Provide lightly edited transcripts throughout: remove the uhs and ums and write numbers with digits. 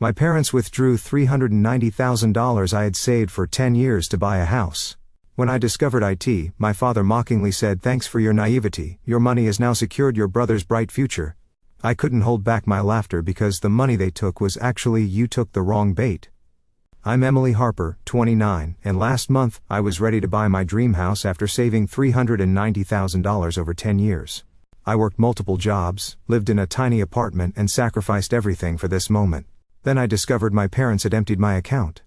My parents withdrew $390,000 I had saved for 10 years to buy a house. When I discovered IT, my father mockingly said, "Thanks for your naivety, your money has now secured your brother's bright future." I couldn't hold back my laughter because the money they took was actually "you took the wrong bait." I'm Emily Harper, 29, and last month, I was ready to buy my dream house after saving $390,000 over 10 years. I worked multiple jobs, lived in a tiny apartment and sacrificed everything for this moment. Then I discovered my parents had emptied my account.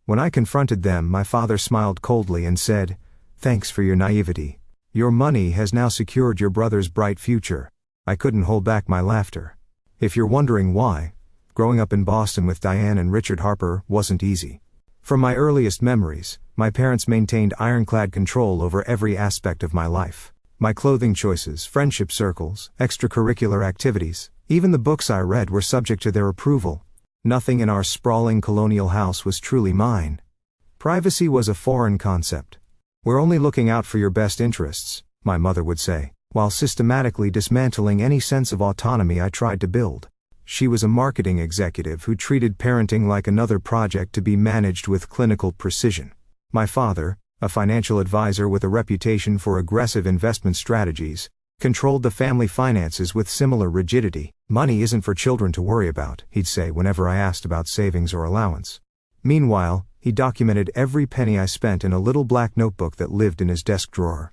When I confronted them, my father smiled coldly and said, "Thanks for your naivety. Your money has now secured your brother's bright future." I couldn't hold back my laughter. If you're wondering why, growing up in Boston with Diane and Richard Harper wasn't easy. From my earliest memories, my parents maintained ironclad control over every aspect of my life. My clothing choices, friendship circles, extracurricular activities, even the books I read were subject to their approval. Nothing in our sprawling colonial house was truly mine. Privacy was a foreign concept. "We're only looking out for your best interests," my mother would say, while systematically dismantling any sense of autonomy I tried to build. She was a marketing executive who treated parenting like another project to be managed with clinical precision. My father, a financial advisor with a reputation for aggressive investment strategies, controlled the family finances with similar rigidity. "Money isn't for children to worry about," he'd say whenever I asked about savings or allowance. Meanwhile, he documented every penny I spent in a little black notebook that lived in his desk drawer.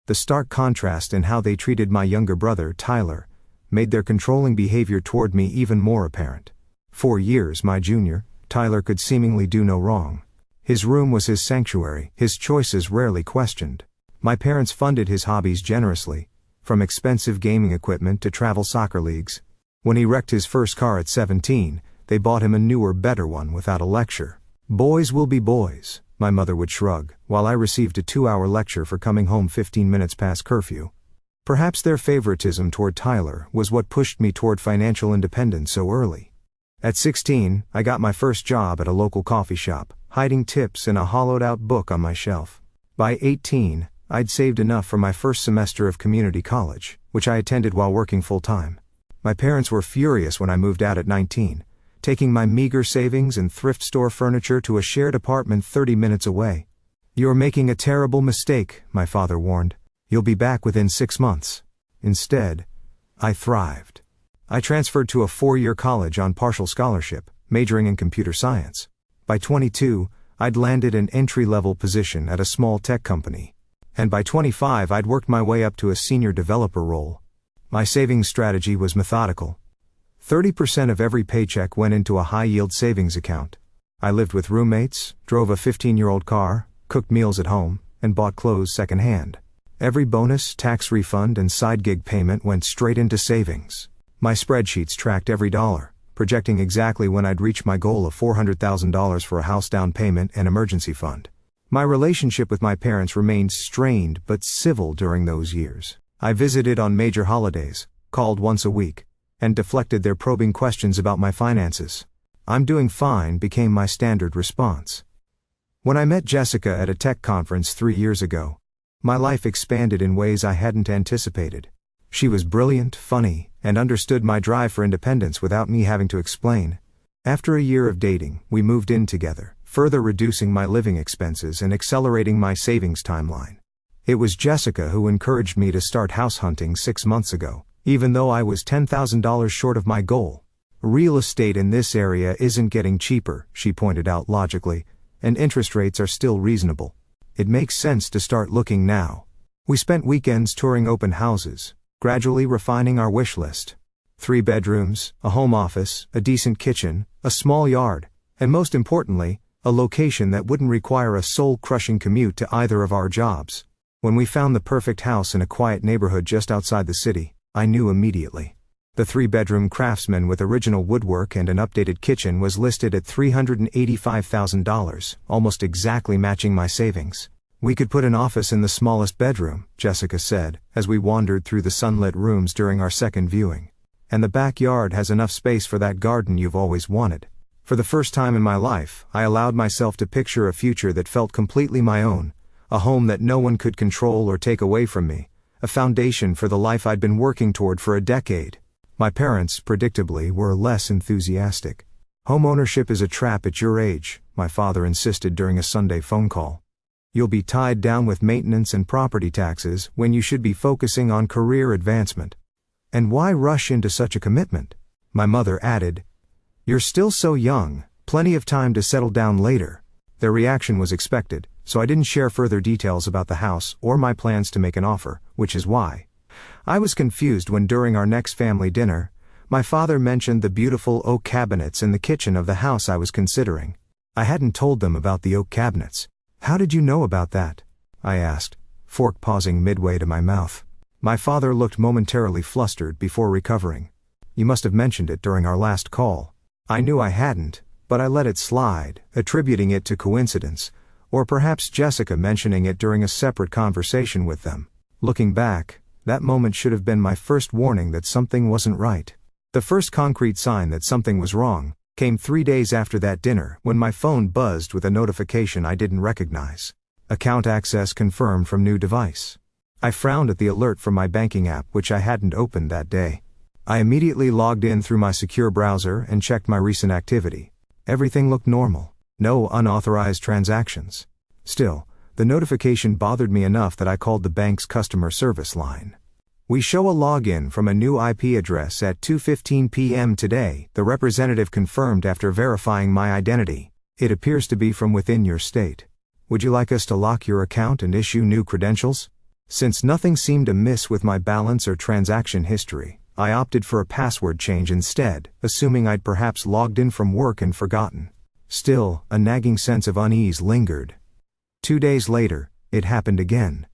The stark contrast in how they treated my younger brother, Tyler, made their controlling behavior toward me even more apparent. 4 years my junior, Tyler could seemingly do no wrong. His room was his sanctuary, his choices rarely questioned. My parents funded his hobbies generously, from expensive gaming equipment to travel soccer leagues. When he wrecked his first car at 17, they bought him a newer, better one without a lecture. "Boys will be boys," my mother would shrug, while I received a 2-hour lecture for coming home 15 minutes past curfew. Perhaps their favoritism toward Tyler was what pushed me toward financial independence so early. At 16, I got my first job at a local coffee shop, hiding tips in a hollowed-out book on my shelf. By 18, I'd saved enough for my first semester of community college, which I attended while working full-time. My parents were furious when I moved out at 19, taking my meager savings and thrift store furniture to a shared apartment 30 minutes away. "You're making a terrible mistake," my father warned. "You'll be back within 6 months." Instead, I thrived. I transferred to a 4-year college on partial scholarship, majoring in computer science. By 22, I'd landed an entry-level position at a small tech company. And by 25, I'd worked my way up to a senior developer role. My savings strategy was methodical. 30% of every paycheck went into a high-yield savings account. I lived with roommates, drove a 15-year-old car, cooked meals at home, and bought clothes secondhand. Every bonus, tax refund, and side gig payment went straight into savings. My spreadsheets tracked every dollar, projecting exactly when I'd reach my goal of $400,000 for a house down payment and emergency fund. My relationship with my parents remained strained but civil during those years. I visited on major holidays, called once a week, and deflected their probing questions about my finances. "I'm doing fine" became my standard response. When I met Jessica at a tech conference 3 years ago, my life expanded in ways I hadn't anticipated. She was brilliant, funny, and understood my drive for independence without me having to explain. After a year of dating, we moved in together, further reducing my living expenses and accelerating my savings timeline. It was Jessica who encouraged me to start house hunting 6 months ago, even though I was $10,000 short of my goal. "Real estate in this area isn't getting cheaper," she pointed out logically, "and interest rates are still reasonable. It makes sense to start looking now." We spent weekends touring open houses, gradually refining our wish list. 3 bedrooms, a home office, a decent kitchen, a small yard, and most importantly, a location that wouldn't require a soul-crushing commute to either of our jobs. When we found the perfect house in a quiet neighborhood just outside the city, I knew immediately. The 3-bedroom Craftsman with original woodwork and an updated kitchen was listed at $385,000, almost exactly matching my savings. "We could put an office in the smallest bedroom," Jessica said, as we wandered through the sunlit rooms during our second viewing. "And the backyard has enough space for that garden you've always wanted." For the first time in my life, I allowed myself to picture a future that felt completely my own, a home that no one could control or take away from me, a foundation for the life I'd been working toward for a decade. My parents, predictably, were less enthusiastic. Homeownership is a trap at your age, my father insisted during a Sunday phone call. You'll be tied down with maintenance and property taxes when you should be focusing on career advancement. And why rush into such a commitment? My mother added. You're still so young, plenty of time to settle down later. Their reaction was expected, so I didn't share further details about the house or my plans to make an offer, which is why I was confused when during our next family dinner, my father mentioned the beautiful oak cabinets in the kitchen of the house I was considering. I hadn't told them about the oak cabinets. How did you know about that? I asked, fork pausing midway to my mouth. My father looked momentarily flustered before recovering. You must have mentioned it during our last call. I knew I hadn't, but I let it slide, attributing it to coincidence, or perhaps Jessica mentioning it during a separate conversation with them. Looking back, that moment should have been my first warning that something wasn't right. The first concrete sign that something was wrong came 3 days after that dinner when my phone buzzed with a notification I didn't recognize. Account access confirmed from new device. I frowned at the alert from my banking app, which I hadn't opened that day. I immediately logged in through my secure browser and checked my recent activity. Everything looked normal. No unauthorized transactions. Still, the notification bothered me enough that I called the bank's customer service line. We show a login from a new IP address at 2:15 p.m. today, the representative confirmed after verifying my identity. It appears to be from within your state. Would you like us to lock your account and issue new credentials? Since nothing seemed amiss with my balance or transaction history, I opted for a password change instead, assuming I'd perhaps logged in from work and forgotten. Still, a nagging sense of unease lingered. 2 days later, it happened again.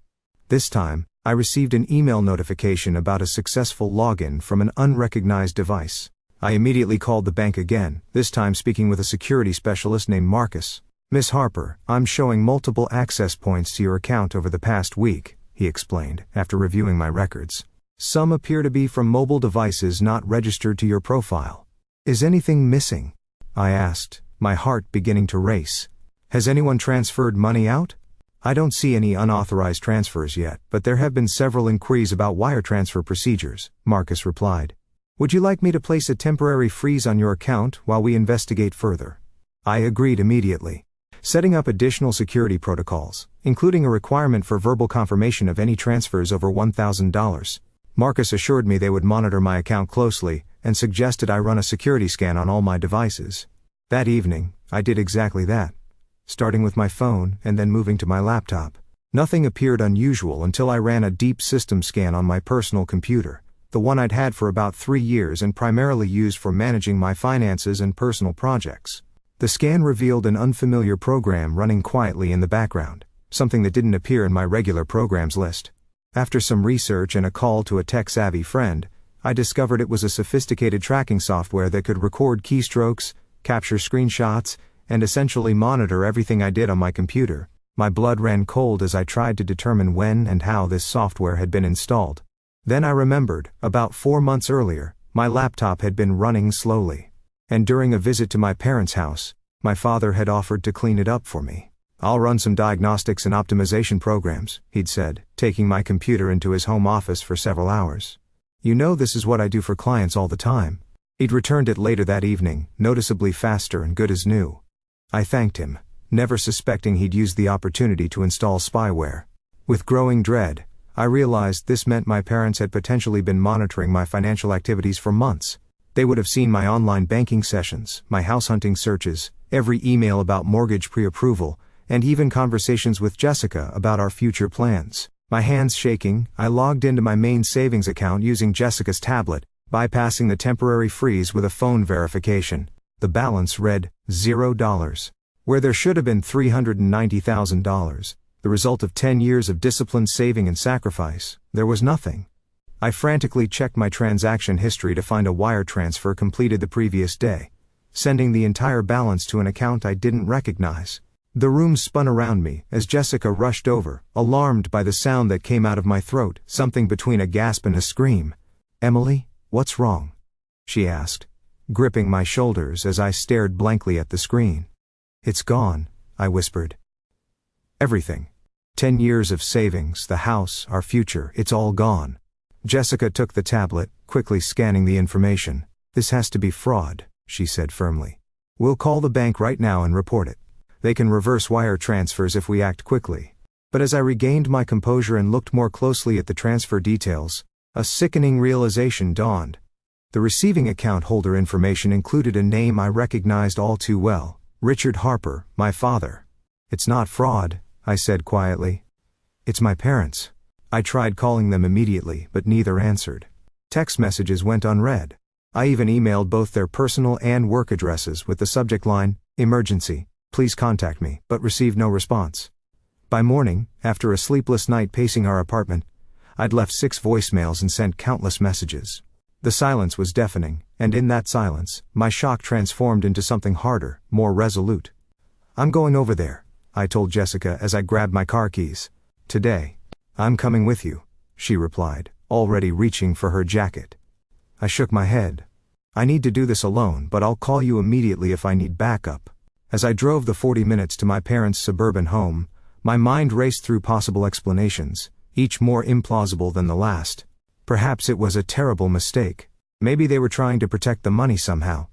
This time, I received an email notification about a successful login from an unrecognized device. I immediately called the bank again, this time speaking with a security specialist named Marcus. Miss Harper, I'm showing multiple access points to your account over the past week, he explained, after reviewing my records. Some appear to be from mobile devices not registered to your profile. Is anything missing? I asked, my heart beginning to race. Has anyone transferred money out? I don't see any unauthorized transfers yet, but there have been several inquiries about wire transfer procedures, Marcus replied. Would you like me to place a temporary freeze on your account while we investigate further? I agreed immediately. Setting up additional security protocols, including a requirement for verbal confirmation of any transfers over $1,000. Marcus assured me they would monitor my account closely, and suggested I run a security scan on all my devices. That evening, I did exactly that. Starting with my phone and then moving to my laptop. Nothing appeared unusual until I ran a deep system scan on my personal computer, the one I'd had for about 3 years and primarily used for managing my finances and personal projects. The scan revealed an unfamiliar program running quietly in the background, something that didn't appear in my regular programs list. After some research and a call to a tech-savvy friend, I discovered it was a sophisticated tracking software that could record keystrokes, capture screenshots, and essentially monitor everything I did on my computer. My blood ran cold as I tried to determine when and how this software had been installed. Then I remembered, about 4 months earlier, my laptop had been running slowly. And during a visit to my parents' house, my father had offered to clean it up for me. I'll run some diagnostics and optimization programs, he'd said, taking my computer into his home office for several hours. You know this is what I do for clients all the time. He'd returned it later that evening, noticeably faster and good as new. I thanked him, never suspecting he'd used the opportunity to install spyware. With growing dread, I realized this meant my parents had potentially been monitoring my financial activities for months. They would have seen my online banking sessions, my house hunting searches, every email about mortgage pre-approval, and even conversations with Jessica about our future plans. My hands shaking, I logged into my main savings account using Jessica's tablet, bypassing the temporary freeze with a phone verification. The balance read $0, where there should have been $390,000, the result of 10 years of disciplined saving and sacrifice. There was nothing. I frantically checked my transaction history to find a wire transfer completed the previous day, sending the entire balance to an account I didn't recognize. The room spun around me as Jessica rushed over, alarmed by the sound that came out of my throat, something between a gasp and a scream. Emily, what's wrong? She asked, gripping my shoulders as I stared blankly at the screen. It's gone, I whispered. Everything. 10 years of savings, the house, our future, it's all gone. Jessica took the tablet, quickly scanning the information. This has to be fraud, she said firmly. We'll call the bank right now and report it. They can reverse wire transfers if we act quickly. But as I regained my composure and looked more closely at the transfer details, a sickening realization dawned. The receiving account holder information included a name I recognized all too well, Richard Harper, my father. It's not fraud, I said quietly. It's my parents. I tried calling them immediately, but neither answered. Text messages went unread. I even emailed both their personal and work addresses with the subject line, "Emergency, please contact me," but received no response. By morning, after a sleepless night pacing our apartment, I'd left 6 voicemails and sent countless messages. The silence was deafening, and in that silence, my shock transformed into something harder, more resolute. "I'm going over there," I told Jessica as I grabbed my car keys. "Today. I'm coming with you," she replied, already reaching for her jacket. I shook my head. "I need to do this alone, but I'll call you immediately if I need backup." As I drove the 40 minutes to my parents' suburban home, my mind raced through possible explanations, each more implausible than the last. Perhaps it was a terrible mistake. Maybe they were trying to protect the money somehow.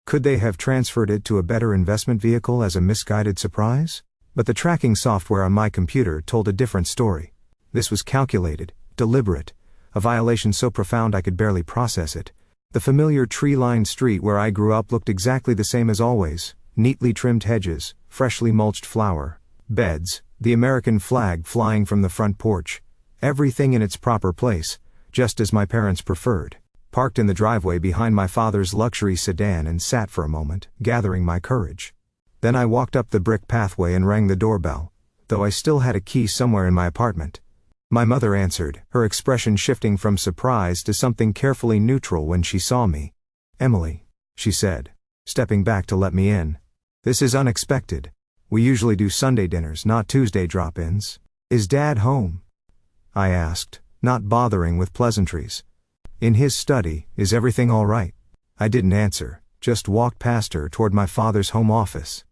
Could they have transferred it to a better investment vehicle as a misguided surprise? But the tracking software on my computer told a different story. This was calculated, deliberate, a violation so profound I could barely process it. The familiar tree-lined street where I grew up looked exactly the same as always, neatly trimmed hedges, freshly mulched flower beds, the American flag flying from the front porch, everything in its proper place, just as my parents preferred. Parked in the driveway behind my father's luxury sedan and sat for a moment, gathering my courage. Then I walked up the brick pathway and rang the doorbell, though I still had a key somewhere in my apartment. My mother answered, her expression shifting from surprise to something carefully neutral when she saw me. "Emily," she said, stepping back to let me in. "This is unexpected. We usually do Sunday dinners, not Tuesday drop-ins. Is Dad home?" I asked, not bothering with pleasantries. "In his study. Is everything all right?" I didn't answer, just walked past her toward my father's home office.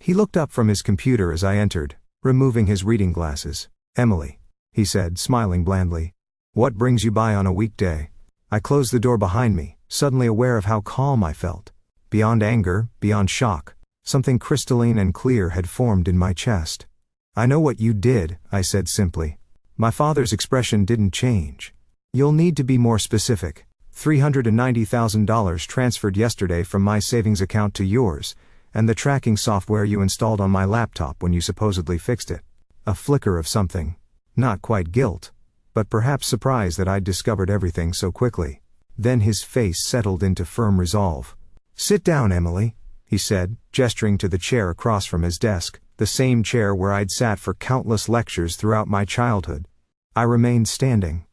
He looked up from his computer as I entered, removing his reading glasses. "Emily," he said, smiling blandly. "What brings you by on a weekday?" I closed the door behind me, suddenly aware of how calm I felt. Beyond anger, beyond shock, something crystalline and clear had formed in my chest. "I know what you did," I said simply. My father's expression didn't change. "You'll need to be more specific. $390,000 transferred yesterday from my savings account to yours, and the tracking software you installed on my laptop when you supposedly fixed it." A flicker of something. Not quite guilt, but perhaps surprise that I'd discovered everything so quickly. Then his face settled into firm resolve. "Sit down, Emily," he said, gesturing to the chair across from his desk, the same chair where I'd sat for countless lectures throughout my childhood. I remained standing.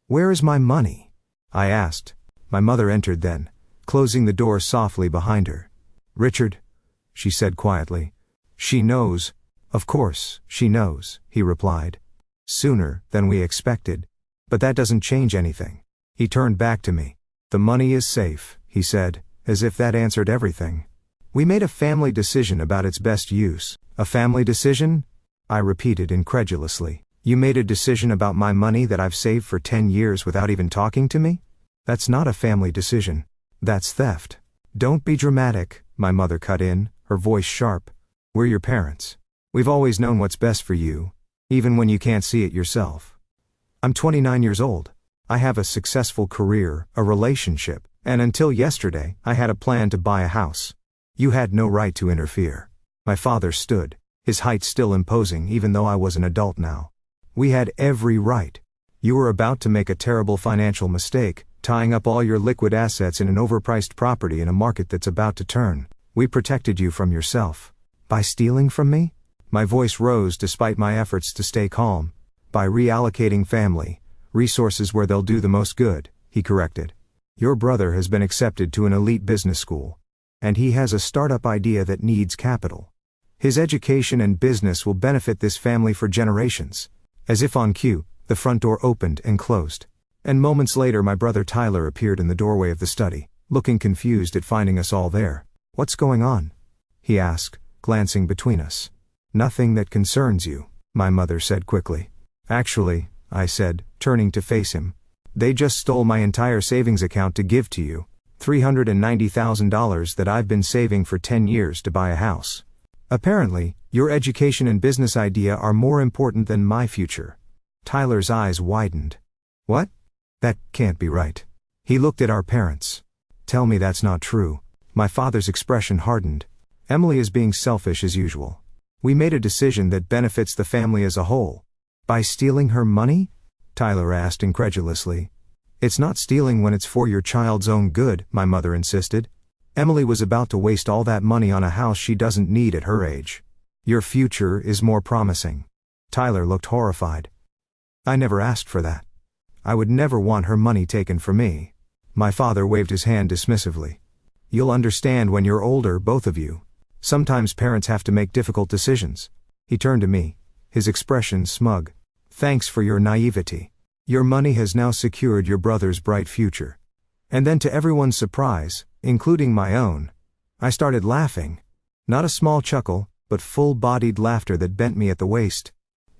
"Where is my money?" I asked. My mother entered then, closing the door softly behind her. "Richard," she said quietly. "She knows." "Of course, she knows," he replied. "Sooner than we expected. But that doesn't change anything." He turned back to me. "The money is safe," he said, as if that answered everything. "We made a family decision about its best use." "A family decision?" I repeated incredulously. "You made a decision about my money that I've saved for 10 years without even talking to me? That's not a family decision. That's theft." "Don't be dramatic," my mother cut in, her voice sharp. "We're your parents. We've always known what's best for you, even when you can't see it yourself. I'm 29 years old. I have a successful career, a relationship, and until yesterday, I had a plan to buy a house. You had no right to interfere." My father stood, his height still imposing even though I was an adult now. "We had every right. You were about to make a terrible financial mistake, tying up all your liquid assets in an overpriced property in a market that's about to turn. We protected you from yourself." "By stealing from me?" My voice rose despite my efforts to stay calm. "By reallocating family resources where they'll do the most good," he corrected. "Your brother has been accepted to an elite business school, and he has a startup idea that needs capital. His education and business will benefit this family for generations." As if on cue, the front door opened and closed. And moments later my brother Tyler appeared in the doorway of the study, looking confused at finding us all there. "What's going on?" he asked, glancing between us. "Nothing that concerns you," my mother said quickly. "Actually," I said, turning to face him, "they just stole my entire savings account to give to you. $390,000 that I've been saving for 10 years to buy a house. Apparently, your education and business idea are more important than my future. Tyler's eyes widened. What? That can't be right. He looked at our parents. Tell me that's not true. My father's expression hardened. Emily is being selfish as usual. We made a decision that benefits the family as a whole. By stealing her money? Tyler asked incredulously. It's not stealing when it's for your child's own good, my mother insisted. Emily was about to waste all that money on a house she doesn't need at her age. Your future is more promising. Tyler looked horrified. I never asked for that. I would never want her money taken from me. My father waved his hand dismissively. You'll understand when you're older, both of you. Sometimes parents have to make difficult decisions. He turned to me, his expression smug. Thanks for your naivety. Your money has now secured your brother's bright future. And then to everyone's surprise, including my own, I started laughing. Not a small chuckle, but full-bodied laughter that bent me at the waist.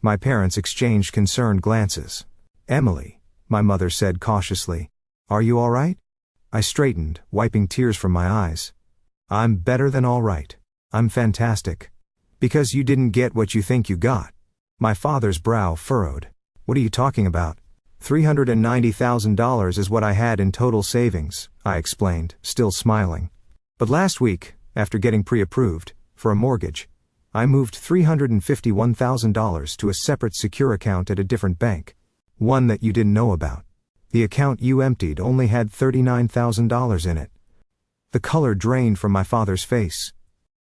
My parents exchanged concerned glances. Emily, my mother said cautiously, are you all right? I straightened, wiping tears from my eyes. I'm better than all right. I'm fantastic. Because you didn't get what you think you got. My father's brow furrowed. What are you talking about? $390,000 is what I had in total savings, I explained, still smiling. But last week, after getting pre-approved for a mortgage, I moved $351,000 to a separate secure account at a different bank. One that you didn't know about. The account you emptied only had $39,000 in it. The color drained from my father's face.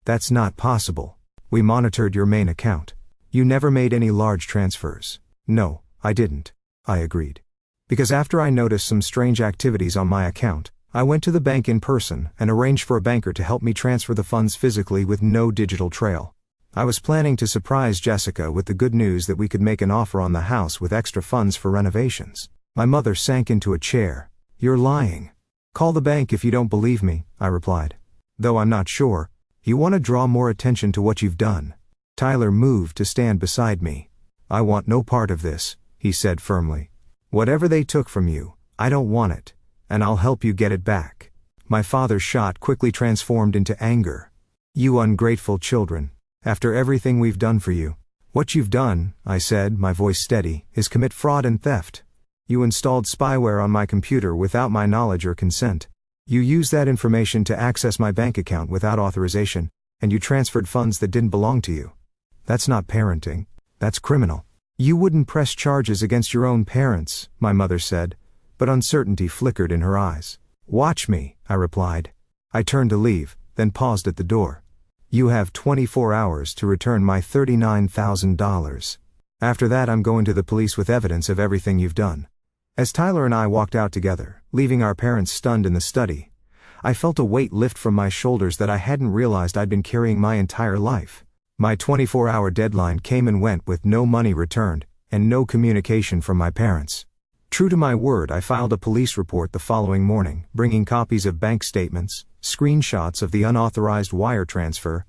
That's not possible. We monitored your main account. You never made any large transfers. No, I didn't. I agreed. Because after I noticed some strange activities on my account, I went to the bank in person and arranged for a banker to help me transfer the funds physically with no digital trail. I was planning to surprise Jessica with the good news that we could make an offer on the house with extra funds for renovations. My mother sank into a chair. You're lying. Call the bank if you don't believe me, I replied. Though I'm not sure. You want to draw more attention to what you've done. Tyler moved to stand beside me. I want no part of this, he said firmly. Whatever they took from you, I don't want it, and I'll help you get it back. My father's shot quickly transformed into anger. You ungrateful children. After everything we've done for you. What you've done, I said, my voice steady, is commit fraud and theft. You installed spyware on my computer without my knowledge or consent. You used that information to access my bank account without authorization, and you transferred funds that didn't belong to you. That's not parenting. That's criminal. You wouldn't press charges against your own parents, my mother said, but uncertainty flickered in her eyes. Watch me, I replied. I turned to leave, then paused at the door. You have 24 hours to return my $39,000. After that I'm going to the police with evidence of everything you've done. As Tyler and I walked out together, leaving our parents stunned in the study, I felt a weight lift from my shoulders that I hadn't realized I'd been carrying my entire life. My 24-hour deadline came and went with no money returned, and no communication from my parents. True to my word, I filed a police report the following morning, bringing copies of bank statements, screenshots of the unauthorized wire transfer,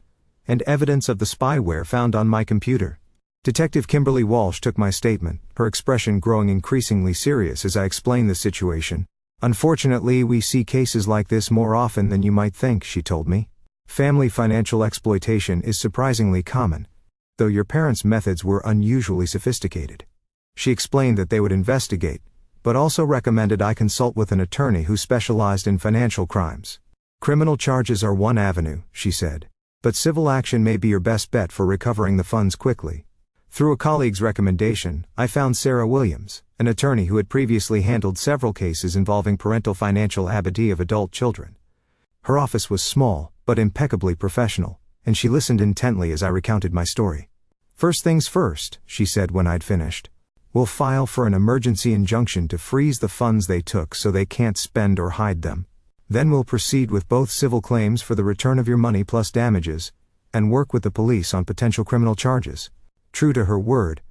and evidence of the spyware found on my computer. Detective Kimberly Walsh took my statement, her expression growing increasingly serious as I explained the situation. Unfortunately, we see cases like this more often than you might think, she told me. Family financial exploitation is surprisingly common, though your parents' methods were unusually sophisticated. She explained that they would investigate, but also recommended I consult with an attorney who specialized in financial crimes. Criminal charges are one avenue, she said, but civil action may be your best bet for recovering the funds quickly. Through a colleague's recommendation, I found Sarah Williams, an attorney who had previously handled several cases involving parental financial ability of adult children. Her office was small, but impeccably professional, and she listened intently as I recounted my story. First things first, she said when I'd finished. We'll file for an emergency injunction to freeze the funds they took so they can't spend or hide them. Then we'll proceed with both civil claims for the return of your money plus damages, and work with the police on potential criminal charges. True to her word,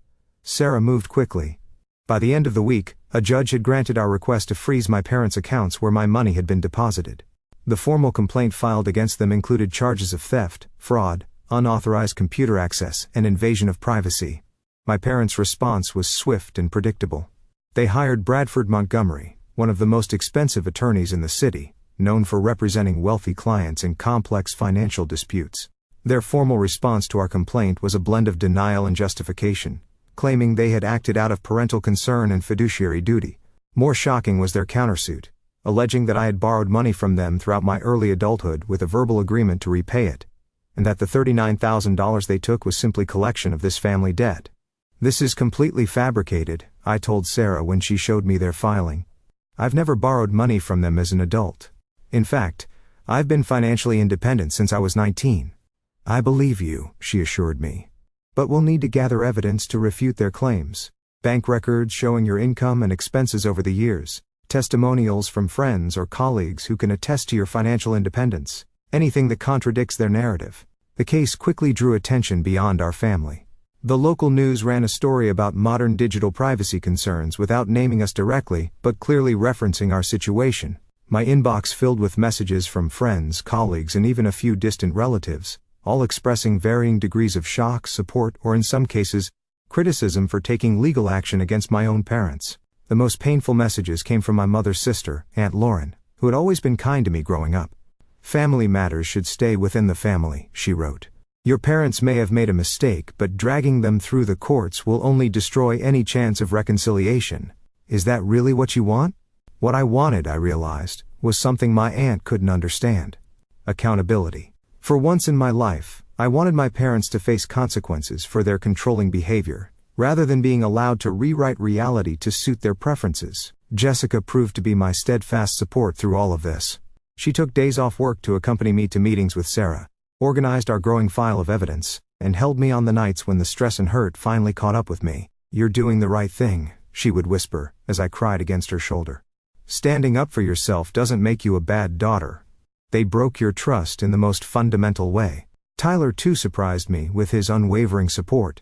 Sarah moved quickly. By the end of the week, a judge had granted our request to freeze my parents' accounts where my money had been deposited. The formal complaint filed against them included charges of theft, fraud, unauthorized computer access, and invasion of privacy. My parents' response was swift and predictable. They hired Bradford Montgomery, one of the most expensive attorneys in the city, known for representing wealthy clients in complex financial disputes. Their formal response to our complaint was a blend of denial and justification, claiming they had acted out of parental concern and fiduciary duty. More shocking was their countersuit, alleging that I had borrowed money from them throughout my early adulthood with a verbal agreement to repay it, and that the $39,000 they took was simply collection of this family debt. "This is completely fabricated," I told Sarah when she showed me their filing. "I've never borrowed money from them as an adult. In fact, I've been financially independent since I was 19. "I believe you," she assured me. "But we'll need to gather evidence to refute their claims. Bank records showing your income and expenses over the years, testimonials from friends or colleagues who can attest to your financial independence, anything that contradicts their narrative." The case quickly drew attention beyond our family. The local news ran a story about modern digital privacy concerns without naming us directly, but clearly referencing our situation. My inbox filled with messages from friends, colleagues, and even a few distant relatives, all expressing varying degrees of shock, support, or in some cases, criticism for taking legal action against my own parents. The most painful messages came from my mother's sister, Aunt Lauren, who had always been kind to me growing up. "Family matters should stay within the family," she wrote. "Your parents may have made a mistake, but dragging them through the courts will only destroy any chance of reconciliation. Is that really what you want?" What I wanted, I realized, was something my aunt couldn't understand. Accountability. For once in my life, I wanted my parents to face consequences for their controlling behavior, rather than being allowed to rewrite reality to suit their preferences. Jessica proved to be my steadfast support through all of this. She took days off work to accompany me to meetings with Sarah, organized our growing file of evidence, and held me on the nights when the stress and hurt finally caught up with me. "You're doing the right thing," she would whisper, as I cried against her shoulder. "Standing up for yourself doesn't make you a bad daughter." They broke your trust in the most fundamental way. Tyler too surprised me with his unwavering support.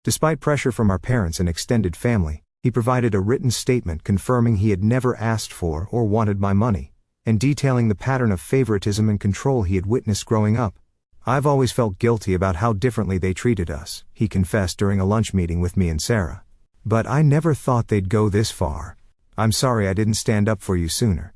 Despite pressure from our parents and extended family, he provided a written statement confirming he had never asked for or wanted my money, and detailing the pattern of favoritism and control he had witnessed growing up. "I've always felt guilty about how differently they treated us," he confessed during a lunch meeting with me and Sarah. "But I never thought they'd go this far. I'm sorry I didn't stand up for you sooner."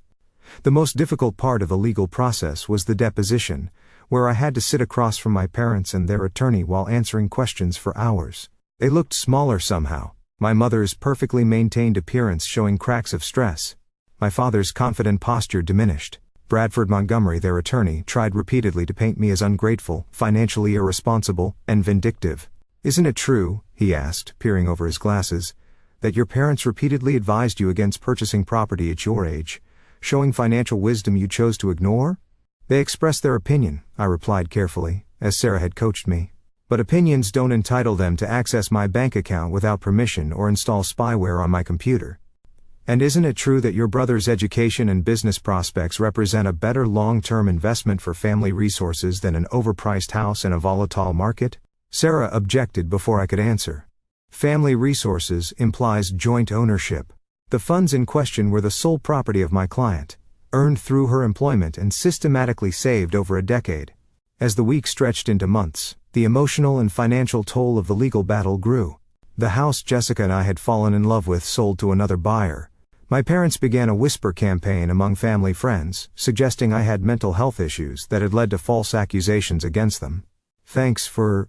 The most difficult part of the legal process was the deposition, where I had to sit across from my parents and their attorney while answering questions for hours. They looked smaller somehow, my mother's perfectly maintained appearance showing cracks of stress. My father's confident posture diminished. Bradford Montgomery, their attorney, tried repeatedly to paint me as ungrateful, financially irresponsible, and vindictive. "Isn't it true," he asked, peering over his glasses, "that your parents repeatedly advised you against purchasing property at your age, showing financial wisdom you chose to ignore?" "They expressed their opinion," I replied carefully, as Sarah had coached me. "But opinions don't entitle them to access my bank account without permission or install spyware on my computer." "And isn't it true that your brother's education and business prospects represent a better long-term investment for family resources than an overpriced house in a volatile market?" Sarah objected before I could answer. "Family resources implies joint ownership. The funds in question were the sole property of my client, earned through her employment and systematically saved over a decade." As the weeks stretched into months, the emotional and financial toll of the legal battle grew. The house Jessica and I had fallen in love with sold to another buyer. My parents began a whisper campaign among family friends, suggesting I had mental health issues that had led to false accusations against them. Thanks for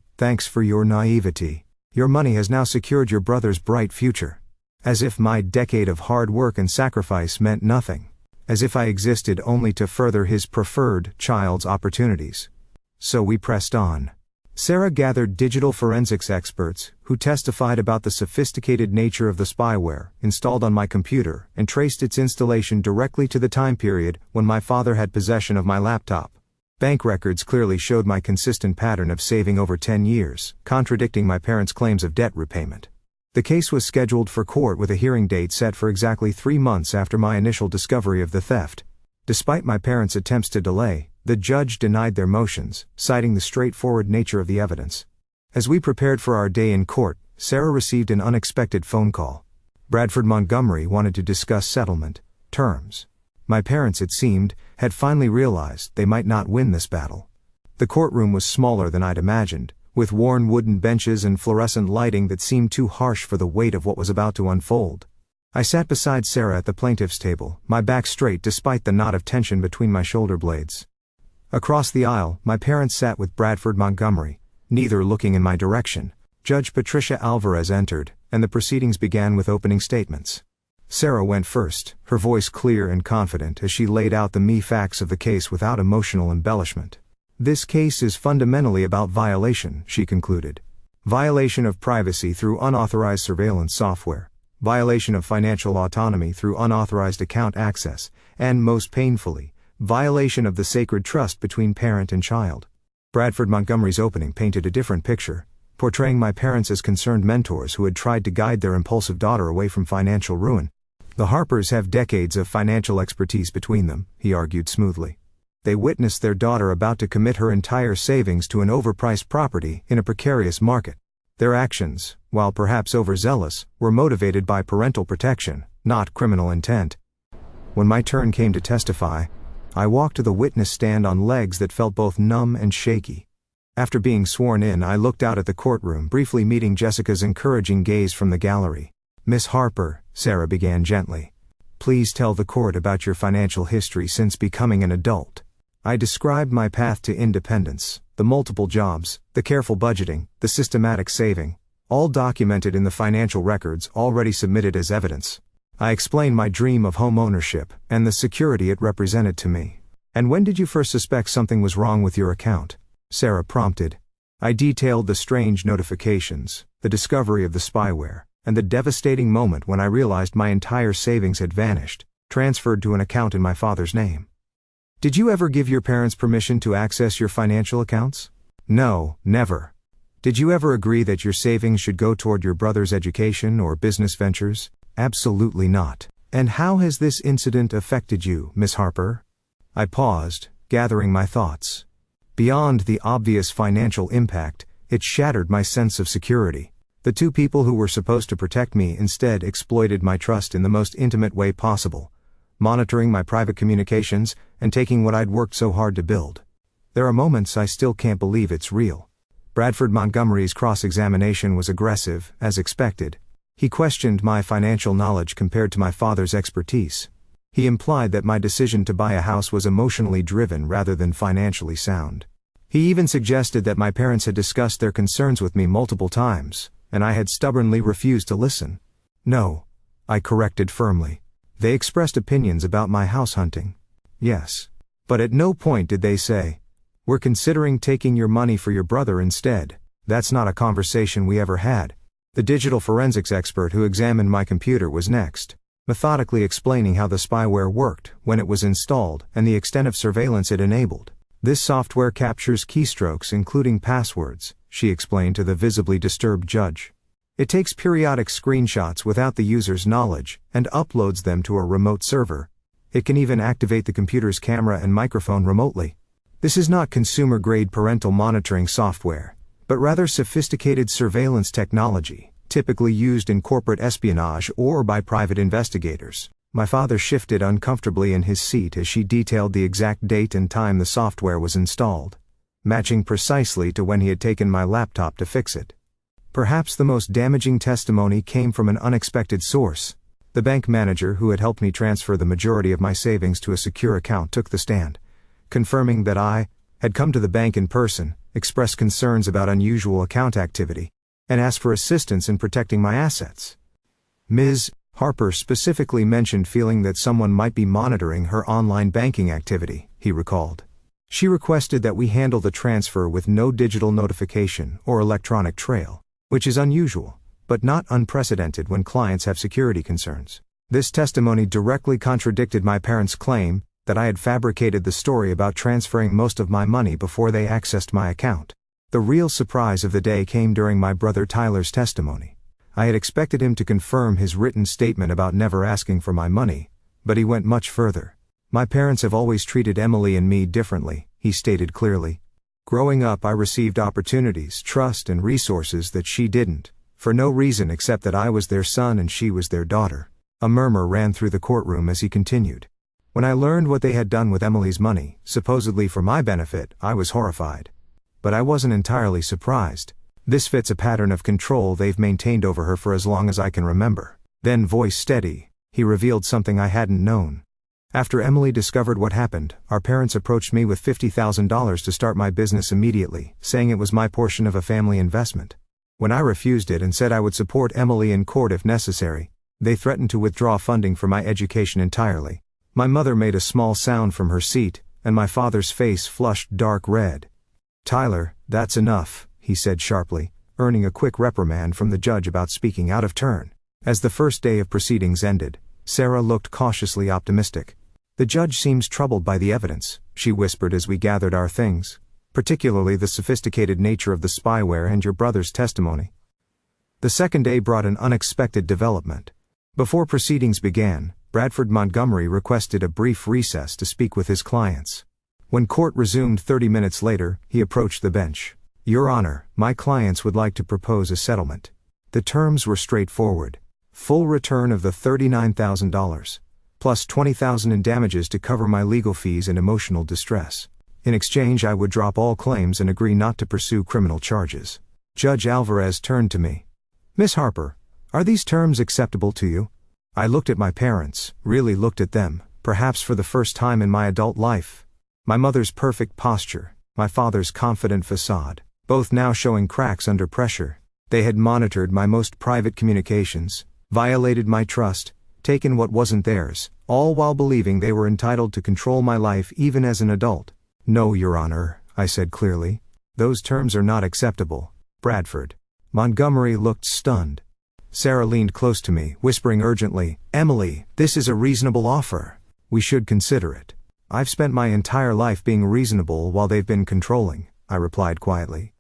your naivety. Your money has now secured your brother's bright future." As if my decade of hard work and sacrifice meant nothing. As if I existed only to further his preferred child's opportunities. So we pressed on. Sarah gathered digital forensics experts, who testified about the sophisticated nature of the spyware installed on my computer and traced its installation directly to the time period when my father had possession of my laptop. Bank records clearly showed my consistent pattern of saving over 10 years, contradicting my parents' claims of debt repayment. The case was scheduled for court with a hearing date set for exactly 3 months after my initial discovery of the theft. Despite my parents' attempts to delay, the judge denied their motions, citing the straightforward nature of the evidence. As we prepared for our day in court, Sarah received an unexpected phone call. Bradford Montgomery wanted to discuss settlement terms. My parents, it seemed, had finally realized they might not win this battle. The courtroom was smaller than I'd imagined, with worn wooden benches and fluorescent lighting that seemed too harsh for the weight of what was about to unfold. I sat beside Sarah at the plaintiff's table, my back straight despite the knot of tension between my shoulder blades. Across the aisle, my parents sat with Bradford Montgomery, neither looking in my direction. Judge Patricia Alvarez entered, and the proceedings began with opening statements. Sarah went first, her voice clear and confident as she laid out the facts of the case without emotional embellishment. This case is fundamentally about violation, she concluded. Violation of privacy through unauthorized surveillance software, violation of financial autonomy through unauthorized account access, and most painfully, violation of the sacred trust between parent and child. Bradford Montgomery's opening painted a different picture, portraying my parents as concerned mentors who had tried to guide their impulsive daughter away from financial ruin. The Harpers have decades of financial expertise between them, he argued smoothly. They witnessed their daughter about to commit her entire savings to an overpriced property in a precarious market. Their actions, while perhaps overzealous, were motivated by parental protection, not criminal intent. When my turn came to testify, I walked to the witness stand on legs that felt both numb and shaky. After being sworn in, I looked out at the courtroom, briefly meeting Jessica's encouraging gaze from the gallery. "Miss Harper," Sarah began gently, "please tell the court about your financial history since becoming an adult." I described my path to independence, the multiple jobs, the careful budgeting, the systematic saving, all documented in the financial records already submitted as evidence. I explained my dream of home ownership and the security it represented to me. "And when did you first suspect something was wrong with your account?" Sarah prompted. I detailed the strange notifications, the discovery of the spyware, and the devastating moment when I realized my entire savings had vanished, transferred to an account in my father's name. "Did you ever give your parents permission to access your financial accounts?" "No, never." "Did you ever agree that your savings should go toward your brother's education or business ventures?" "Absolutely not." "And how has this incident affected you, Miss Harper?" I paused, gathering my thoughts. Beyond the obvious financial impact, it shattered my sense of security. The two people who were supposed to protect me instead exploited my trust in the most intimate way possible, monitoring my private communications and taking what I'd worked so hard to build. There are moments I still can't believe it's real. Bradford Montgomery's cross-examination was aggressive, as expected. He questioned my financial knowledge compared to my father's expertise. He implied that my decision to buy a house was emotionally driven rather than financially sound. He even suggested that my parents had discussed their concerns with me multiple times, and I had stubbornly refused to listen. "No," I corrected firmly. "They expressed opinions about my house hunting." "Yes. But at no point did they say, 'We're considering taking your money for your brother instead.' That's not a conversation we ever had." The digital forensics expert who examined my computer was next, methodically explaining how the spyware worked, when it was installed, and the extent of surveillance it enabled. "This software captures keystrokes including passwords," she explained to the visibly disturbed judge. "It takes periodic screenshots without the user's knowledge and uploads them to a remote server. It can even activate the computer's camera and microphone remotely. This is not consumer-grade parental monitoring software, but rather sophisticated surveillance technology, typically used in corporate espionage or by private investigators." My father shifted uncomfortably in his seat as she detailed the exact date and time the software was installed, matching precisely to when he had taken my laptop to fix it. Perhaps the most damaging testimony came from an unexpected source. The bank manager who had helped me transfer the majority of my savings to a secure account took the stand, confirming that I had come to the bank in person, expressed concerns about unusual account activity, and asked for assistance in protecting my assets. Ms. Harper specifically mentioned feeling that someone might be monitoring her online banking activity, he recalled. She requested that we handle the transfer with no digital notification or electronic trail, which is unusual, but not unprecedented when clients have security concerns. This testimony directly contradicted my parents' claim that I had fabricated the story about transferring most of my money before they accessed my account. The real surprise of the day came during my brother Tyler's testimony. I had expected him to confirm his written statement about never asking for my money, but he went much further. "My parents have always treated Emily and me differently," he stated clearly. "Growing up, I received opportunities, trust, and resources that she didn't, for no reason except that I was their son and she was their daughter." A murmur ran through the courtroom as he continued. "When I learned what they had done with Emily's money, supposedly for my benefit, I was horrified. But I wasn't entirely surprised. This fits a pattern of control they've maintained over her for as long as I can remember. Then, voice steady, he revealed something I hadn't known. After Emily discovered what happened, our parents approached me with $50,000 to start my business immediately, saying it was my portion of a family investment. When I refused it and said I would support Emily in court if necessary, they threatened to withdraw funding for my education entirely. My mother made a small sound from her seat, and my father's face flushed dark red. "Tyler, that's enough," he said sharply, earning a quick reprimand from the judge about speaking out of turn. As the first day of proceedings ended, Sarah looked cautiously optimistic. "The judge seems troubled by the evidence," she whispered as we gathered our things, "particularly the sophisticated nature of the spyware and your brother's testimony." The second day brought an unexpected development. Before proceedings began, Bradford Montgomery requested a brief recess to speak with his clients. When court resumed 30 minutes later, he approached the bench. "Your Honor, my clients would like to propose a settlement." The terms were straightforward. Full return of the $39,000, plus $20,000 in damages to cover my legal fees and emotional distress. In exchange, I would drop all claims and agree not to pursue criminal charges. Judge Alvarez turned to me. "Miss Harper, are these terms acceptable to you?" I looked at my parents, really looked at them, perhaps for the first time in my adult life. My mother's perfect posture, my father's confident facade, both now showing cracks under pressure. They had monitored my most private communications, violated my trust, taken what wasn't theirs, all while believing they were entitled to control my life even as an adult. "No, Your Honor," I said clearly. "Those terms are not acceptable, Bradford." Montgomery looked stunned. Sarah leaned close to me, whispering urgently, "Emily, this is a reasonable offer. We should consider it." "I've spent my entire life being reasonable while they've been controlling," I replied quietly.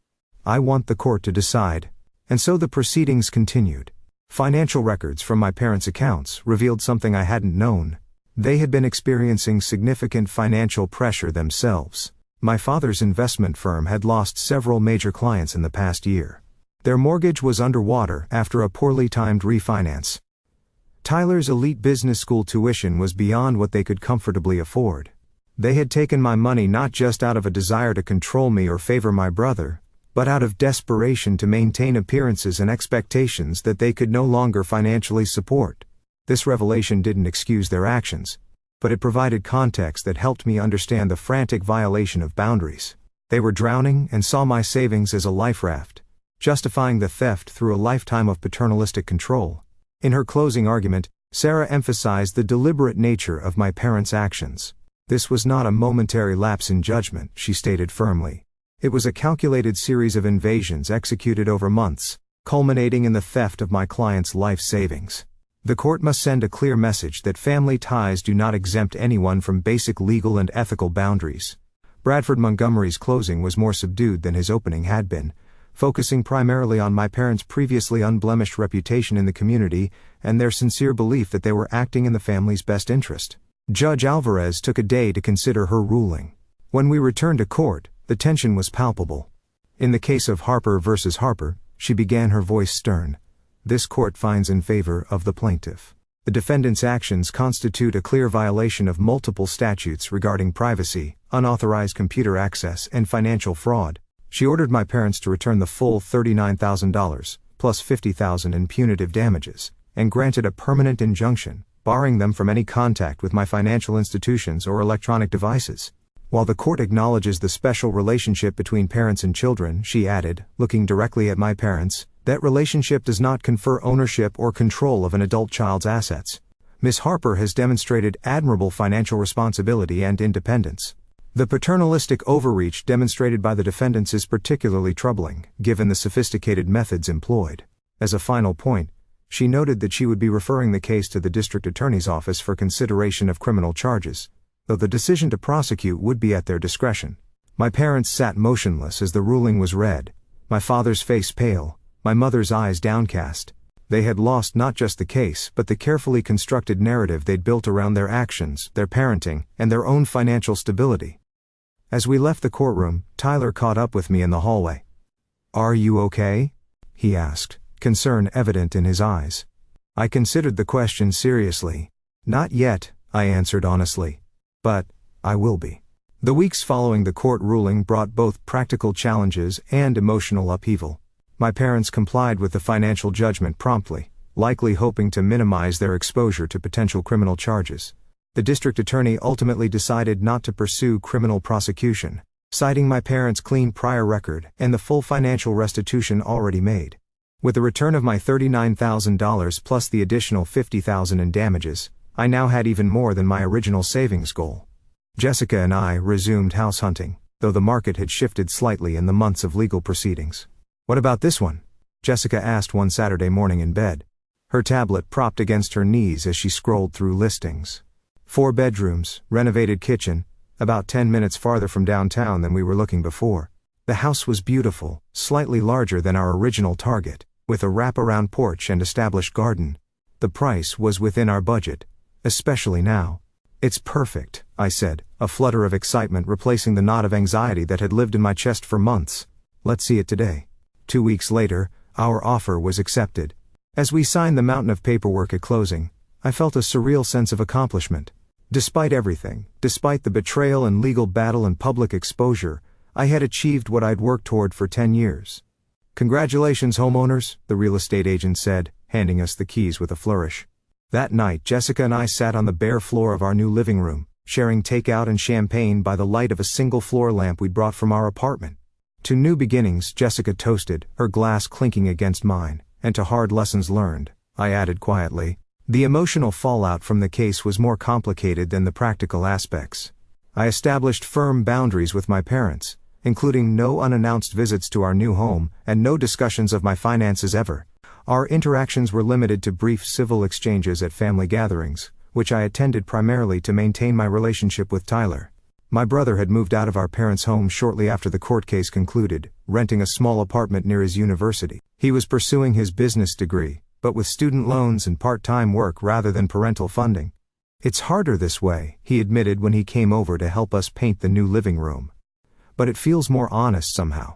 "I want the court to decide." And so the proceedings continued. Financial records from my parents' accounts revealed something I hadn't known. They had been experiencing significant financial pressure themselves. My father's investment firm had lost several major clients in the past year. Their mortgage was underwater after a poorly timed refinance. Tyler's elite business school tuition was beyond what they could comfortably afford. They had taken my money not just out of a desire to control me or favor my brother, but out of desperation to maintain appearances and expectations that they could no longer financially support. This revelation didn't excuse their actions, but it provided context that helped me understand the frantic violation of boundaries. They were drowning and saw my savings as a life raft, justifying the theft through a lifetime of paternalistic control. In her closing argument, Sarah emphasized the deliberate nature of my parents' actions. "This was not a momentary lapse in judgment," she stated firmly. "It was a calculated series of invasions executed over months, culminating in the theft of my client's life savings. The court must send a clear message that family ties do not exempt anyone from basic legal and ethical boundaries." Bradford Montgomery's closing was more subdued than his opening had been, focusing primarily on my parents' previously unblemished reputation in the community and their sincere belief that they were acting in the family's best interest. Judge Alvarez took a day to consider her ruling. When we returned to court, the tension was palpable. "In the case of Harper versus Harper," she began, her voice stern, "this court finds in favor of the plaintiff. The defendant's actions constitute a clear violation of multiple statutes regarding privacy, unauthorized computer access, and financial fraud." She ordered my parents to return the full $39,000, plus $50,000 in punitive damages, and granted a permanent injunction, barring them from any contact with my financial institutions or electronic devices. "While the court acknowledges the special relationship between parents and children," she added, looking directly at my parents, "that relationship does not confer ownership or control of an adult child's assets. Miss Harper has demonstrated admirable financial responsibility and independence. The paternalistic overreach demonstrated by the defendants is particularly troubling, given the sophisticated methods employed." As a final point, she noted that she would be referring the case to the district attorney's office for consideration of criminal charges, though the decision to prosecute would be at their discretion. My parents sat motionless as the ruling was read, my father's face pale, my mother's eyes downcast. They had lost not just the case but the carefully constructed narrative they'd built around their actions, their parenting, and their own financial stability. As we left the courtroom, Tyler caught up with me in the hallway. "Are you okay?" he asked, concern evident in his eyes. I considered the question seriously. "Not yet," I answered honestly. "But I will be." The weeks following the court ruling brought both practical challenges and emotional upheaval. My parents complied with the financial judgment promptly, likely hoping to minimize their exposure to potential criminal charges. The district attorney ultimately decided not to pursue criminal prosecution, citing my parents' clean prior record and the full financial restitution already made. With the return of my $39,000 plus the additional $50,000 in damages, I now had even more than my original savings goal. Jessica and I resumed house hunting, though the market had shifted slightly in the months of legal proceedings. "What about this one?" Jessica asked one Saturday morning in bed, her tablet propped against her knees as she scrolled through listings. 4 bedrooms, renovated kitchen, about 10 minutes farther from downtown than we were looking before. The house was beautiful, slightly larger than our original target, with a wraparound porch and established garden. The price was within our budget, especially now. "It's perfect," I said, a flutter of excitement replacing the knot of anxiety that had lived in my chest for months. "Let's see it today." 2 weeks later, our offer was accepted. As we signed the mountain of paperwork at closing, I felt a surreal sense of accomplishment. Despite everything, despite the betrayal and legal battle and public exposure, I had achieved what I'd worked toward for 10 years. "Congratulations, homeowners," the real estate agent said, handing us the keys with a flourish. That night, Jessica and I sat on the bare floor of our new living room, sharing takeout and champagne by the light of a single floor lamp we'd brought from our apartment. "To new beginnings," Jessica toasted, her glass clinking against mine, "and to hard lessons learned," I added quietly. The emotional fallout from the case was more complicated than the practical aspects. I established firm boundaries with my parents, including no unannounced visits to our new home and no discussions of my finances ever. Our interactions were limited to brief civil exchanges at family gatherings, which I attended primarily to maintain my relationship with Tyler. My brother had moved out of our parents' home shortly after the court case concluded, renting a small apartment near his university. He was pursuing his business degree, but with student loans and part-time work rather than parental funding. "It's harder this way," he admitted when he came over to help us paint the new living room. "But it feels more honest somehow.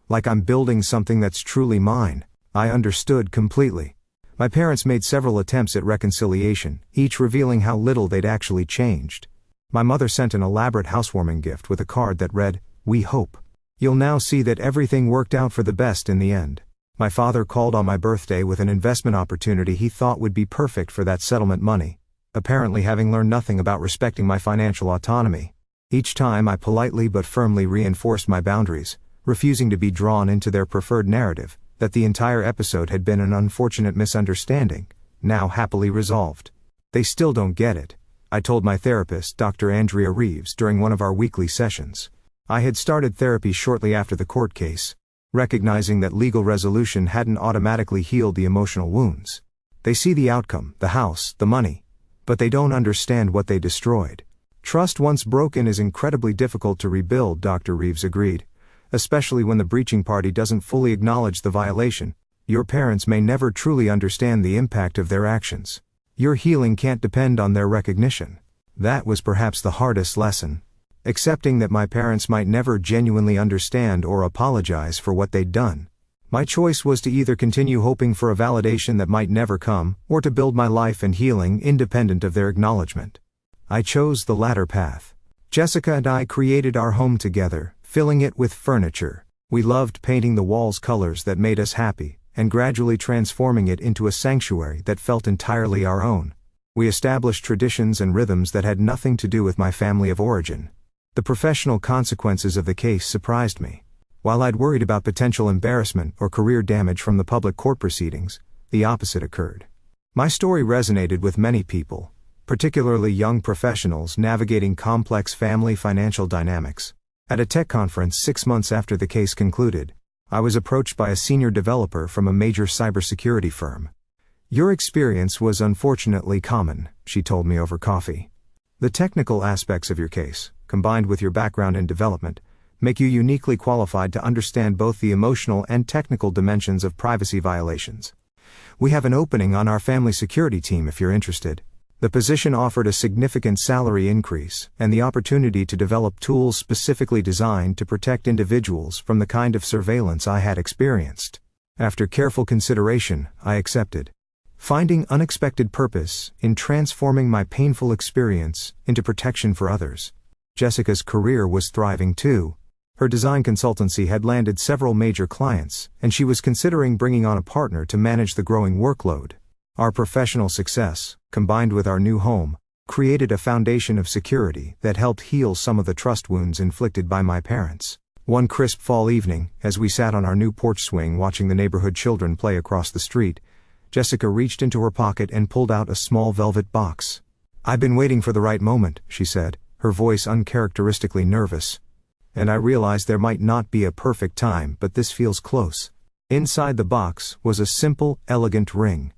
Like I'm building something that's truly mine." I understood completely. My parents made several attempts at reconciliation, each revealing how little they'd actually changed. My mother sent an elaborate housewarming gift with a card that read, "We hope you'll now see that everything worked out for the best in the end." My father called on my birthday with an investment opportunity he thought would be perfect for that settlement money, apparently having learned nothing about respecting my financial autonomy. Each time I politely but firmly reinforced my boundaries, refusing to be drawn into their preferred narrative, that the entire episode had been an unfortunate misunderstanding, now happily resolved. "They still don't get it," I told my therapist, Dr. Andrea Reeves, during one of our weekly sessions. I had started therapy shortly after the court case, recognizing that legal resolution hadn't automatically healed the emotional wounds. "They see the outcome, the house, the money, but they don't understand what they destroyed." "Trust once broken is incredibly difficult to rebuild," Dr. Reeves agreed, "especially when the breaching party doesn't fully acknowledge the violation. Your parents may never truly understand the impact of their actions. Your healing can't depend on their recognition." That was perhaps the hardest lesson. Accepting that my parents might never genuinely understand or apologize for what they'd done. My choice was to either continue hoping for a validation that might never come, or to build my life and healing independent of their acknowledgement. I chose the latter path. Jessica and I created our home together, filling it with furniture. We loved painting the walls colors that made us happy, and gradually transforming it into a sanctuary that felt entirely our own. We established traditions and rhythms that had nothing to do with my family of origin. The professional consequences of the case surprised me. While I'd worried about potential embarrassment or career damage from the public court proceedings, the opposite occurred. My story resonated with many people, particularly young professionals navigating complex family financial dynamics. At a tech conference 6 months after the case concluded, I was approached by a senior developer from a major cybersecurity firm. "Your experience was unfortunately common," she told me over coffee. "The technical aspects of your case, combined with your background in development, make you uniquely qualified to understand both the emotional and technical dimensions of privacy violations. We have an opening on our family security team if you're interested." The position offered a significant salary increase and the opportunity to develop tools specifically designed to protect individuals from the kind of surveillance I had experienced. After careful consideration, I accepted. Finding unexpected purpose in transforming my painful experience into protection for others. Jessica's career was thriving too. Her design consultancy had landed several major clients, and she was considering bringing on a partner to manage the growing workload. Our professional success, combined with our new home, created a foundation of security that helped heal some of the trust wounds inflicted by my parents. One crisp fall evening, as we sat on our new porch swing watching the neighborhood children play across the street, Jessica reached into her pocket and pulled out a small velvet box. "I've been waiting for the right moment," she said, her voice uncharacteristically nervous. "And I realized there might not be a perfect time, but this feels close." Inside the box was a simple, elegant ring.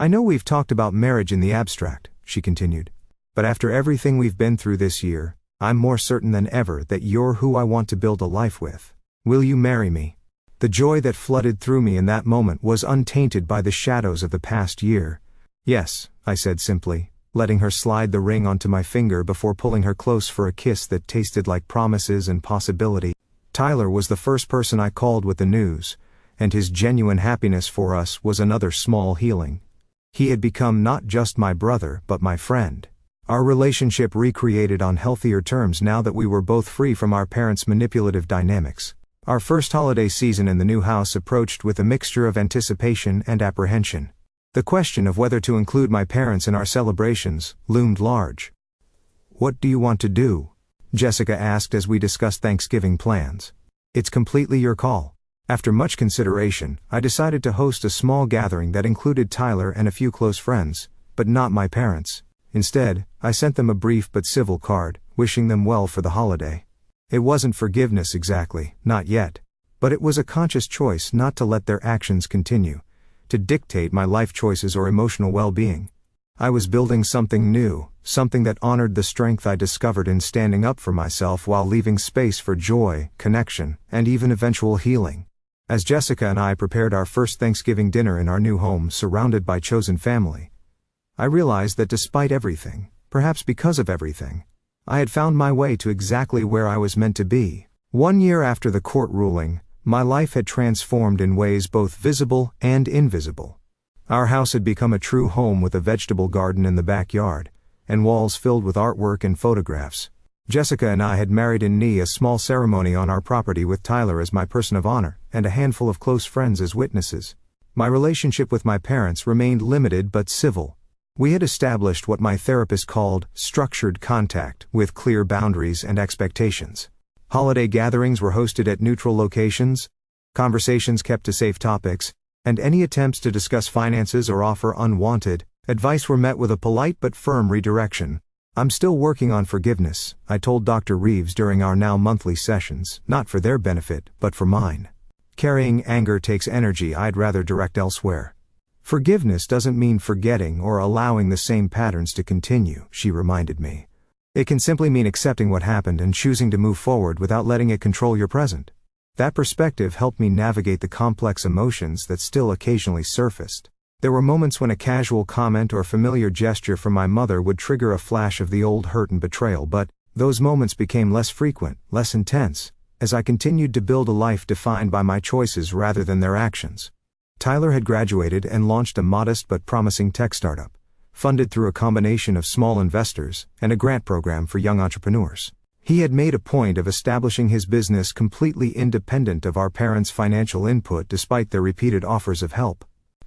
"I know we've talked about marriage in the abstract," she continued. "But after everything we've been through this year, I'm more certain than ever that you're who I want to build a life with. Will you marry me?" The joy that flooded through me in that moment was untainted by the shadows of the past year. "Yes," I said simply, letting her slide the ring onto my finger before pulling her close for a kiss that tasted like promises and possibility. Tyler was the first person I called with the news, and his genuine happiness for us was another small healing. He had become not just my brother but my friend. Our relationship recreated on healthier terms now that we were both free from our parents' manipulative dynamics. Our first holiday season in the new house approached with a mixture of anticipation and apprehension. The question of whether to include my parents in our celebrations loomed large. "What do you want to do?" Jessica asked as we discussed Thanksgiving plans. "It's completely your call." After much consideration, I decided to host a small gathering that included Tyler and a few close friends, but not my parents. Instead, I sent them a brief but civil card, wishing them well for the holiday. It wasn't forgiveness exactly, not yet. But it was a conscious choice not to let their actions continue to dictate my life choices or emotional well-being. I was building something new, something that honored the strength I discovered in standing up for myself while leaving space for joy, connection, and even eventual healing. As Jessica and I prepared our first Thanksgiving dinner in our new home surrounded by chosen family, I realized that despite everything, perhaps because of everything, I had found my way to exactly where I was meant to be. 1 year after the court ruling, my life had transformed in ways both visible and invisible. Our house had become a true home with a vegetable garden in the backyard, and walls filled with artwork and photographs. Jessica and I had married in a small ceremony on our property with Tyler as my person of honor, and a handful of close friends as witnesses. My relationship with my parents remained limited but civil. We had established what my therapist called structured contact, with clear boundaries and expectations. Holiday gatherings were hosted at neutral locations, conversations kept to safe topics, and any attempts to discuss finances or offer unwanted advice were met with a polite but firm redirection. "I'm still working on forgiveness," I told Dr. Reeves during our now monthly sessions, not for their benefit, but for mine. "Carrying anger takes energy I'd rather direct elsewhere." "Forgiveness doesn't mean forgetting or allowing the same patterns to continue," she reminded me. "It can simply mean accepting what happened and choosing to move forward without letting it control your present." That perspective helped me navigate the complex emotions that still occasionally surfaced. There were moments when a casual comment or familiar gesture from my mother would trigger a flash of the old hurt and betrayal, but those moments became less frequent, less intense, as I continued to build a life defined by my choices rather than their actions. Tyler had graduated and launched a modest but promising tech startup, funded through a combination of small investors and a grant program for young entrepreneurs. He had made a point of establishing his business completely independent of our parents' financial input despite their repeated offers of help.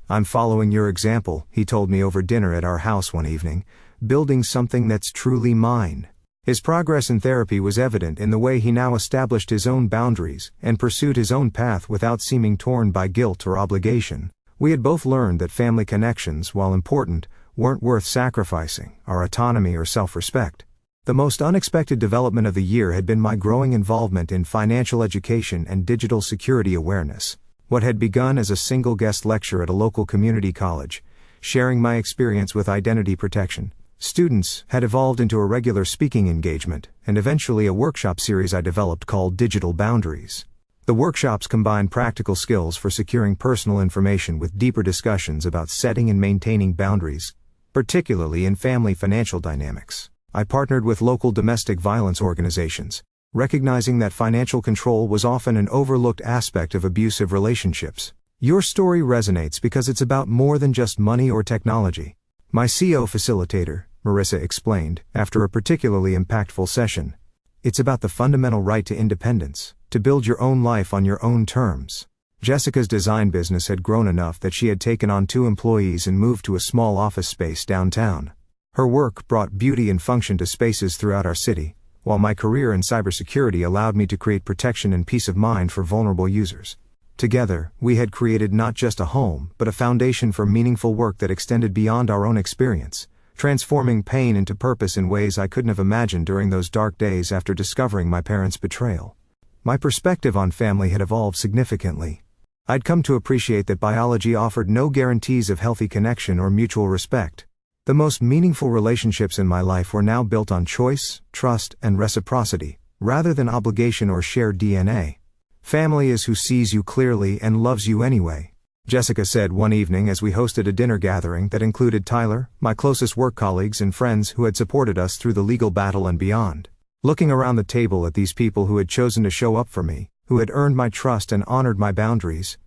"I'm following your example," he told me over dinner at our house one evening, "building something that's truly mine." His progress in therapy was evident in the way he now established his own boundaries and pursued his own path without seeming torn by guilt or obligation. We had both learned that family connections, while important, weren't worth sacrificing our autonomy or self-respect. The most unexpected development of the year had been my growing involvement in financial education and digital security awareness. What had begun as a single guest lecture at a local community college, sharing my experience with identity protection, students, had evolved into a regular speaking engagement, and eventually a workshop series I developed called Digital Boundaries. The workshops combine practical skills for securing personal information with deeper discussions about setting and maintaining boundaries, particularly in family financial dynamics. I partnered with local domestic violence organizations, recognizing that financial control was often an overlooked aspect of abusive relationships. "Your story resonates because it's about more than just money or technology," my CO facilitator, Marissa, explained, after a particularly impactful session. "It's about the fundamental right to independence, to build your own life on your own terms." Jessica's design business had grown enough that she had taken on 2 employees and moved to a small office space downtown. Her work brought beauty and function to spaces throughout our city, while my career in cybersecurity allowed me to create protection and peace of mind for vulnerable users. Together, we had created not just a home, but a foundation for meaningful work that extended beyond our own experience, transforming pain into purpose in ways I couldn't have imagined during those dark days after discovering my parents' betrayal. My perspective on family had evolved significantly. I'd come to appreciate that biology offered no guarantees of healthy connection or mutual respect. The most meaningful relationships in my life were now built on choice, trust, and reciprocity, rather than obligation or shared DNA. Family is who sees you clearly and loves you anyway, Jessica said one evening as we hosted a dinner gathering that included Tyler, my closest work colleagues and friends who had supported us through the legal battle and beyond. Looking around the table at these people who had chosen to show up for me, who had earned my trust and honored my boundaries,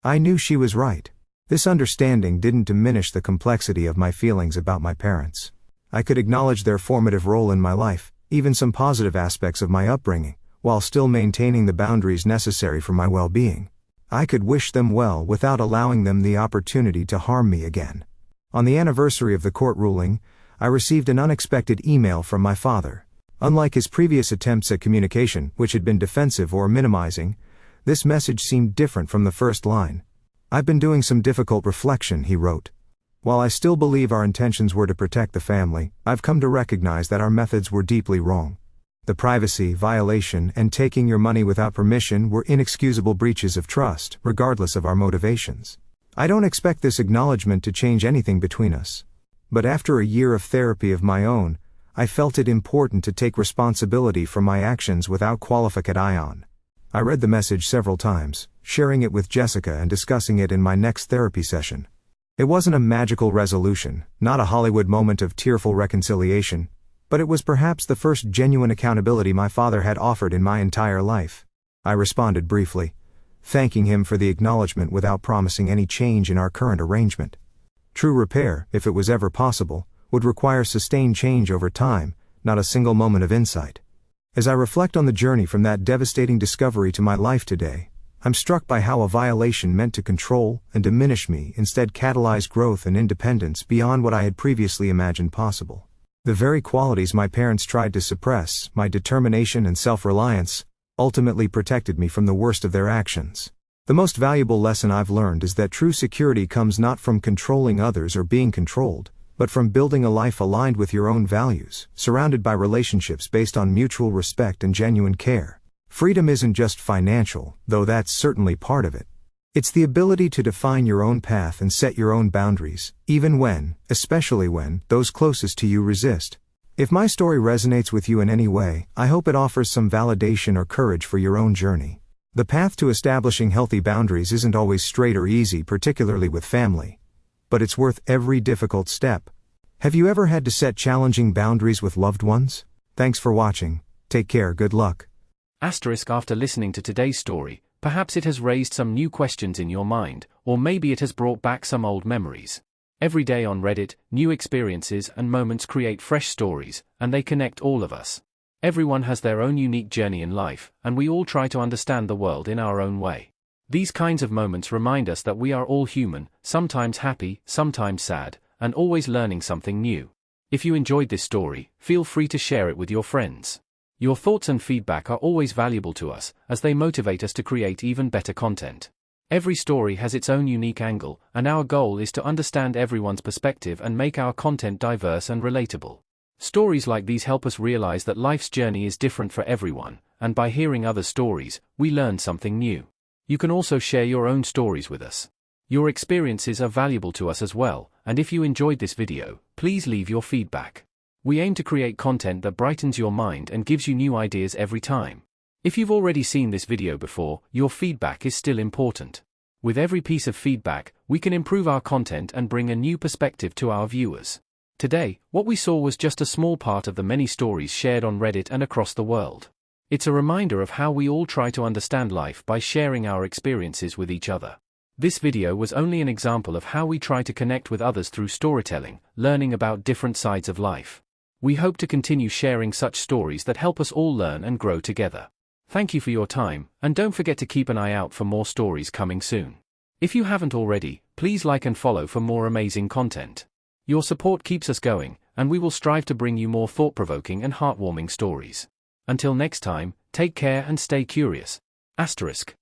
I knew she was right. This understanding didn't diminish the complexity of my feelings about my parents. I could acknowledge their formative role in my life, even some positive aspects of my upbringing, while still maintaining the boundaries necessary for my well-being. I could wish them well without allowing them the opportunity to harm me again. On the anniversary of the court ruling, I received an unexpected email from my father. Unlike his previous attempts at communication, which had been defensive or minimizing, this message seemed different from the first line. "I've been doing some difficult reflection," he wrote. "While I still believe our intentions were to protect the family, I've come to recognize that our methods were deeply wrong. The privacy violation and taking your money without permission were inexcusable breaches of trust, regardless of our motivations. I don't expect this acknowledgement to change anything between us. But after a year of therapy of my own, I felt it important to take responsibility for my actions without qualification." I read the message several times, sharing it with Jessica and discussing it in my next therapy session. It wasn't a magical resolution, not a Hollywood moment of tearful reconciliation, but it was perhaps the first genuine accountability my father had offered in my entire life. I responded briefly, thanking him for the acknowledgement without promising any change in our current arrangement. True repair, if it was ever possible, would require sustained change over time, not a single moment of insight. As I reflect on the journey from that devastating discovery to my life today, I'm struck by how a violation meant to control and diminish me instead catalyzed growth and independence beyond what I had previously imagined possible. The very qualities my parents tried to suppress, my determination and self-reliance, ultimately protected me from the worst of their actions. The most valuable lesson I've learned is that true security comes not from controlling others or being controlled, but from building a life aligned with your own values, surrounded by relationships based on mutual respect and genuine care. Freedom isn't just financial, though that's certainly part of it. It's the ability to define your own path and set your own boundaries, even when, especially when, those closest to you resist. If my story resonates with you in any way, I hope it offers some validation or courage for your own journey. The path to establishing healthy boundaries isn't always straight or easy, particularly with family. But it's worth every difficult step. Have you ever had to set challenging boundaries with loved ones? Thanks for watching. Take care, good luck. After listening to today's story, perhaps it has raised some new questions in your mind, or maybe it has brought back some old memories. Every day on Reddit, new experiences and moments create fresh stories, and they connect all of us. Everyone has their own unique journey in life, and we all try to understand the world in our own way. These kinds of moments remind us that we are all human, sometimes happy, sometimes sad, and always learning something new. If you enjoyed this story, feel free to share it with your friends. Your thoughts and feedback are always valuable to us, as they motivate us to create even better content. Every story has its own unique angle, and our goal is to understand everyone's perspective and make our content diverse and relatable. Stories like these help us realize that life's journey is different for everyone, and by hearing other stories, we learn something new. You can also share your own stories with us. Your experiences are valuable to us as well, and if you enjoyed this video, please leave your feedback. We aim to create content that brightens your mind and gives you new ideas every time. If you've already seen this video before, your feedback is still important. With every piece of feedback, we can improve our content and bring a new perspective to our viewers. Today, what we saw was just a small part of the many stories shared on Reddit and across the world. It's a reminder of how we all try to understand life by sharing our experiences with each other. This video was only an example of how we try to connect with others through storytelling, learning about different sides of life. We hope to continue sharing such stories that help us all learn and grow together. Thank you for your time, and don't forget to keep an eye out for more stories coming soon. If you haven't already, please like and follow for more amazing content. Your support keeps us going, and we will strive to bring you more thought-provoking and heartwarming stories. Until next time, take care and stay curious. Asterisk.